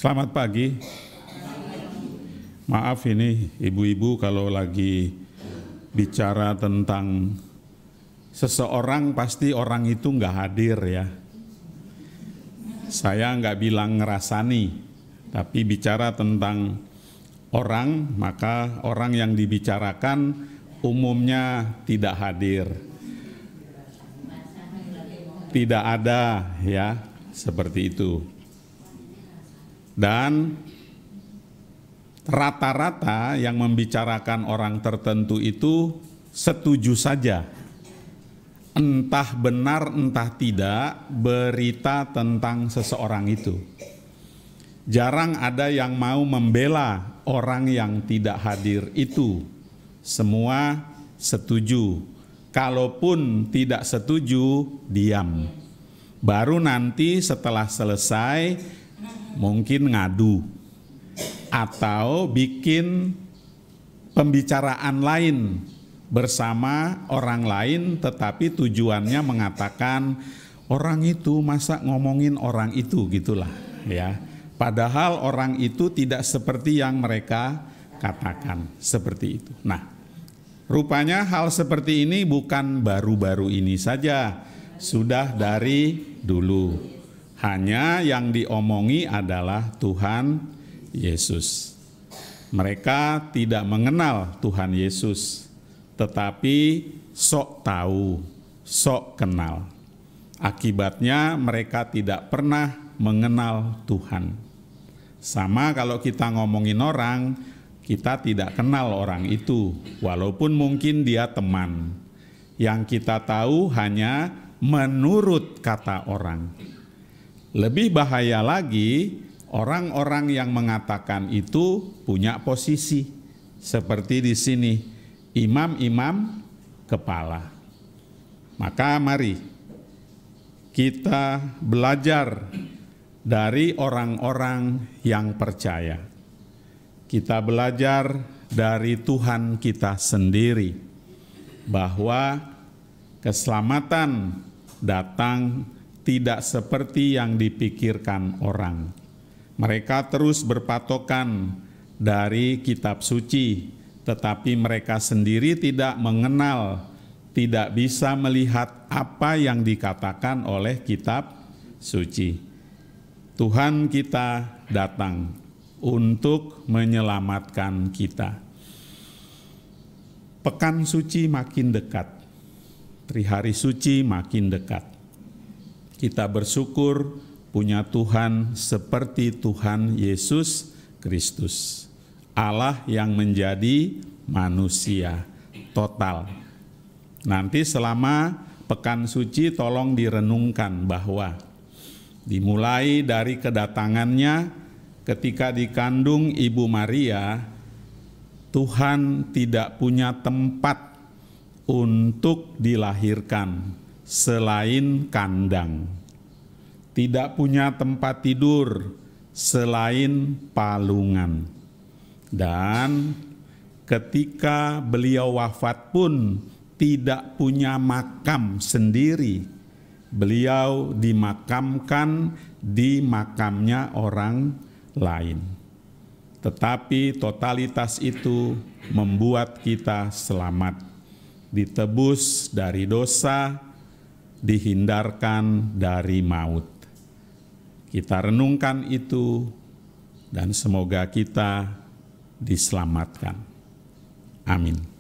Selamat pagi. Maaf ini ibu-ibu kalau lagi bicara tentang seseorang pasti orang itu nggak hadir ya. Saya nggak bilang ngerasani, tapi bicara tentang orang, maka orang yang dibicarakan umumnya tidak hadir. Tidak ada ya, seperti itu. Dan rata-rata yang membicarakan orang tertentu itu setuju saja. Entah benar entah tidak berita tentang seseorang itu. Jarang ada yang mau membela orang yang tidak hadir itu. Semua setuju. Kalaupun tidak setuju, diam. Baru nanti setelah selesai mungkin ngadu atau bikin pembicaraan lain bersama orang lain, tetapi tujuannya mengatakan orang itu masa ngomongin orang itu, gitulah ya. Padahal orang itu tidak seperti yang mereka katakan, seperti itu. Nah, rupanya hal seperti ini bukan baru-baru ini saja, sudah dari dulu. Hanya yang diomongi adalah Tuhan Yesus. Mereka tidak mengenal Tuhan Yesus, tetapi sok tahu, sok kenal. Akibatnya mereka tidak pernah mengenal Tuhan. Sama kalau kita ngomongin orang, kita tidak kenal orang itu, walaupun mungkin dia teman. Yang kita tahu hanya menurut kata orang. Lebih bahaya lagi, orang-orang yang mengatakan itu punya posisi. Seperti di sini, imam-imam kepala. Maka mari kita belajar dari orang-orang yang percaya. Kita belajar dari Tuhan kita sendiri, bahwa keselamatan datang tidak seperti yang dipikirkan orang. Mereka terus berpatokan dari kitab suci, tetapi mereka sendiri tidak mengenal, tidak bisa melihat apa yang dikatakan oleh kitab suci. Tuhan kita datang untuk menyelamatkan kita. Pekan suci makin dekat, Trihari suci makin dekat. Kita bersyukur punya Tuhan seperti Tuhan Yesus Kristus, Allah yang menjadi manusia total. Nanti selama pekan suci tolong direnungkan bahwa dimulai dari kedatangannya ketika dikandung Ibu Maria, Tuhan tidak punya tempat untuk dilahirkan selain kandang, tidak punya tempat tidur selain palungan. Dan ketika beliau wafat pun tidak punya makam sendiri. Beliau dimakamkan di makamnya orang lain. Tetapi totalitas itu membuat kita selamat, ditebus dari dosa, dihindarkan dari maut. Kita renungkan itu dan semoga kita diselamatkan. Amin.